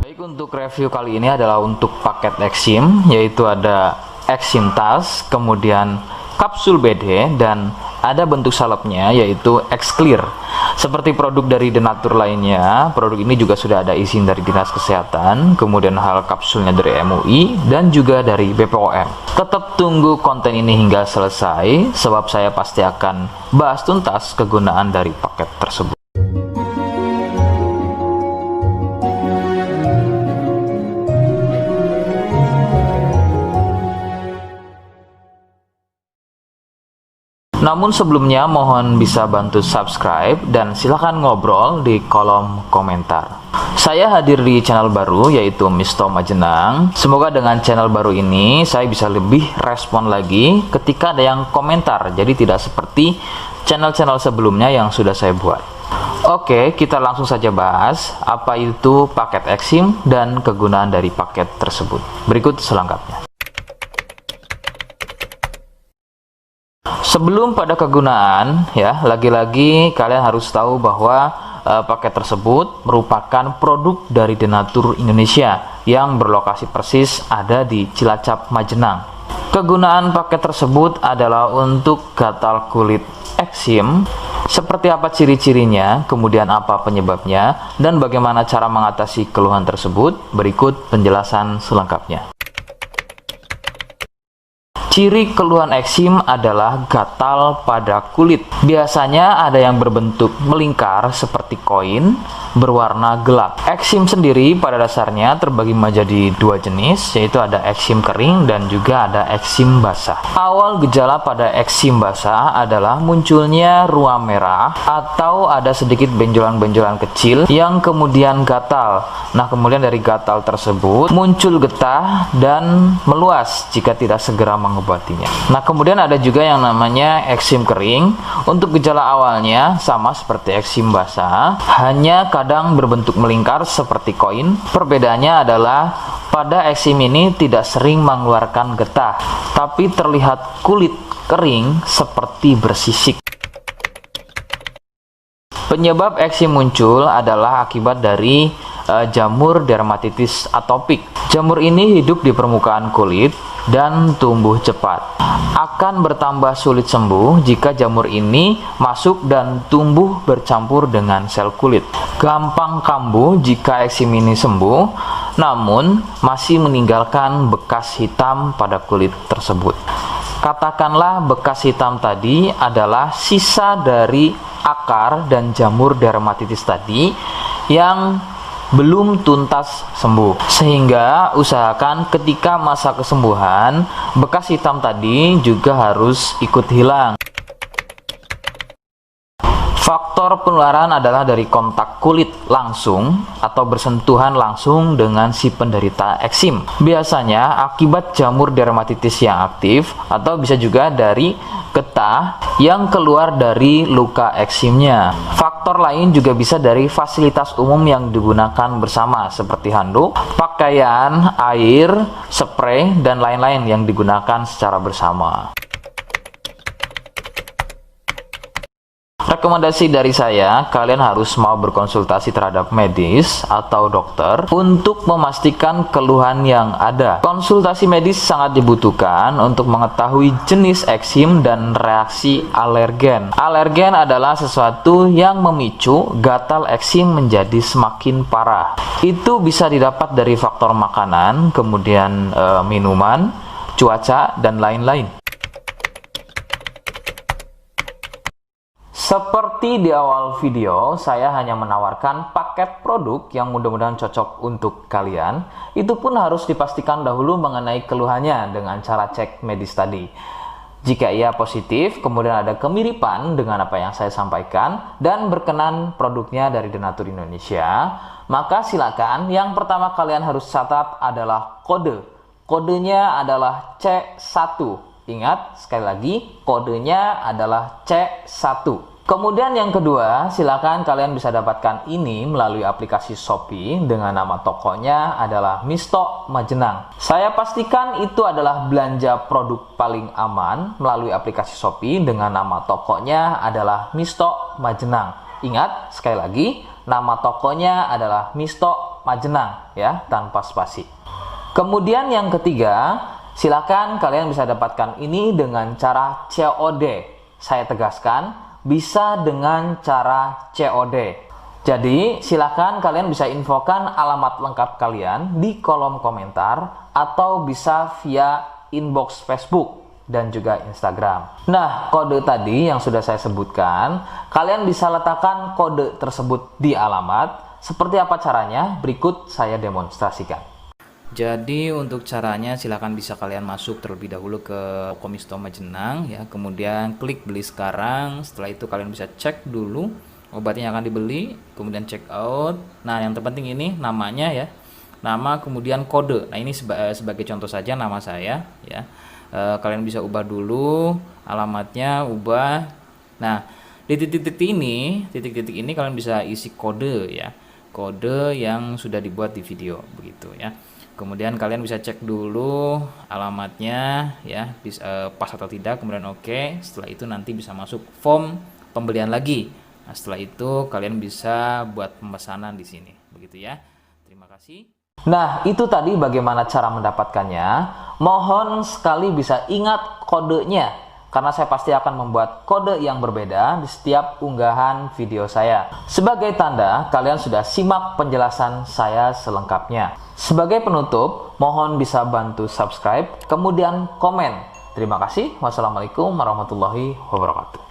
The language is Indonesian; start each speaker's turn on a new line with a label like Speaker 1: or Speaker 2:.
Speaker 1: Baik, untuk review kali ini adalah untuk paket Exim, yaitu ada Exim tas, kemudian kapsul BD, dan ada bentuk salepnya yaitu X-Clear. Seperti produk dari Denatur lainnya, produk ini juga sudah ada izin dari Dinas Kesehatan, kemudian hal kapsulnya dari MUI, dan juga dari BPOM. Tetap tunggu konten ini hingga selesai, sebab saya pasti akan bahas tuntas kegunaan dari paket tersebut. Namun sebelumnya mohon bisa bantu subscribe dan silahkan ngobrol di kolom komentar. Saya hadir di channel baru yaitu Misto Majenang. Semoga dengan channel baru ini saya bisa lebih respon lagi ketika ada yang komentar. Jadi tidak seperti channel-channel sebelumnya yang sudah saya buat. Oke, kita langsung saja bahas apa itu paket Exim dan kegunaan dari paket tersebut. Berikut selengkapnya. Sebelum pada kegunaan, ya, lagi-lagi kalian harus tahu bahwa paket tersebut merupakan produk dari Denatur Indonesia yang berlokasi persis ada di Cilacap, Majenang. Kegunaan paket tersebut adalah untuk gatal kulit eksim. Seperti apa ciri-cirinya, kemudian apa penyebabnya, dan bagaimana cara mengatasi keluhan tersebut. Berikut penjelasan selengkapnya. Ciri keluhan eksim adalah gatal pada kulit. Biasanya ada yang berbentuk melingkar seperti koin, berwarna gelap. Eksim sendiri pada dasarnya terbagi menjadi dua jenis, yaitu ada eksim kering dan juga ada eksim basah. Awal gejala pada eksim basah adalah munculnya ruam merah atau ada sedikit benjolan-benjolan kecil yang kemudian gatal. Nah, kemudian dari gatal tersebut muncul getah dan meluas jika tidak segera mengobatinya. Nah, kemudian ada juga yang namanya eksim kering. Untuk gejala awalnya sama seperti eksim basah, hanya kadang berbentuk melingkar seperti koin. Perbedaannya adalah pada eksim ini tidak sering mengeluarkan getah, tapi terlihat kulit kering seperti bersisik. Penyebab eksim muncul adalah akibat dari jamur dermatitis atopik. Jamur ini hidup di permukaan kulit dan tumbuh cepat. Akan bertambah sulit sembuh jika jamur ini masuk dan tumbuh bercampur dengan sel kulit. Gampang kambuh jika eksim ini sembuh, namun masih meninggalkan bekas hitam pada kulit tersebut. Katakanlah bekas hitam tadi adalah sisa dari akar dan jamur dermatitis tadi yang belum tuntas sembuh, sehingga usahakan ketika masa kesembuhan bekas hitam tadi juga harus ikut hilang. Faktor penularan adalah dari kontak kulit langsung atau bersentuhan langsung dengan si penderita eksim. Biasanya akibat jamur dermatitis yang aktif atau bisa juga dari getah yang keluar dari luka eksimnya. Faktor lain juga bisa dari fasilitas umum yang digunakan bersama seperti handuk, pakaian, air, spray, dan lain-lain yang digunakan secara bersama. Rekomendasi dari saya, kalian harus mau berkonsultasi terhadap medis atau dokter untuk memastikan keluhan yang ada. Konsultasi medis sangat dibutuhkan untuk mengetahui jenis eksim dan reaksi alergen. Alergen adalah sesuatu yang memicu gatal eksim menjadi semakin parah. Itu bisa didapat dari faktor makanan, kemudian minuman, cuaca, dan lain-lain. Seperti di awal video, saya hanya menawarkan paket produk yang mudah-mudahan cocok untuk kalian. Itu pun harus dipastikan dahulu mengenai keluhannya dengan cara cek medis tadi. Jika ia positif, kemudian ada kemiripan dengan apa yang saya sampaikan dan berkenan produknya dari Denatur Indonesia, maka silakan. Yang pertama kalian harus catat adalah kode. Kodenya adalah C1. Ingat, sekali lagi, kodenya adalah C1. Kemudian yang kedua, silakan kalian bisa dapatkan ini melalui aplikasi Shopee dengan nama tokonya adalah Misto Majenang. Saya pastikan itu adalah belanja produk paling aman melalui aplikasi Shopee dengan nama tokonya adalah Misto Majenang. Ingat, sekali lagi, nama tokonya adalah Misto Majenang ya, tanpa spasi. Kemudian yang ketiga, silakan kalian bisa dapatkan ini dengan cara COD. Saya tegaskan, bisa dengan cara COD. Jadi, silakan kalian bisa infokan alamat lengkap kalian di kolom komentar atau bisa via inbox Facebook dan juga Instagram. Nah, kode tadi yang sudah saya sebutkan, kalian bisa letakkan kode tersebut di alamat. Seperti apa caranya? Berikut saya demonstrasikan. Jadi untuk caranya silakan bisa kalian masuk terlebih dahulu ke Komisto Majenang ya, kemudian klik beli sekarang. Setelah itu kalian bisa cek dulu obatnya yang akan dibeli, kemudian check out. Nah, yang terpenting ini namanya ya, nama kemudian kode. Nah, ini sebagai contoh saja nama saya ya. Kalian bisa ubah dulu alamatnya, ubah. Nah, di titik-titik ini kalian bisa isi kode ya, kode yang sudah dibuat di video begitu ya. Kemudian kalian bisa cek dulu alamatnya ya, pas atau tidak, kemudian oke. Setelah itu nanti bisa masuk form pembelian lagi. Nah, setelah itu kalian bisa buat pemesanan di sini, begitu ya. Terima kasih. Nah, itu tadi bagaimana cara mendapatkannya. Mohon sekali bisa ingat kodenya, karena saya pasti akan membuat kode yang berbeda di setiap unggahan video saya. Sebagai tanda, kalian sudah simak penjelasan saya selengkapnya. Sebagai penutup, mohon bisa bantu subscribe, kemudian komen. Terima kasih. Wassalamualaikum warahmatullahi wabarakatuh.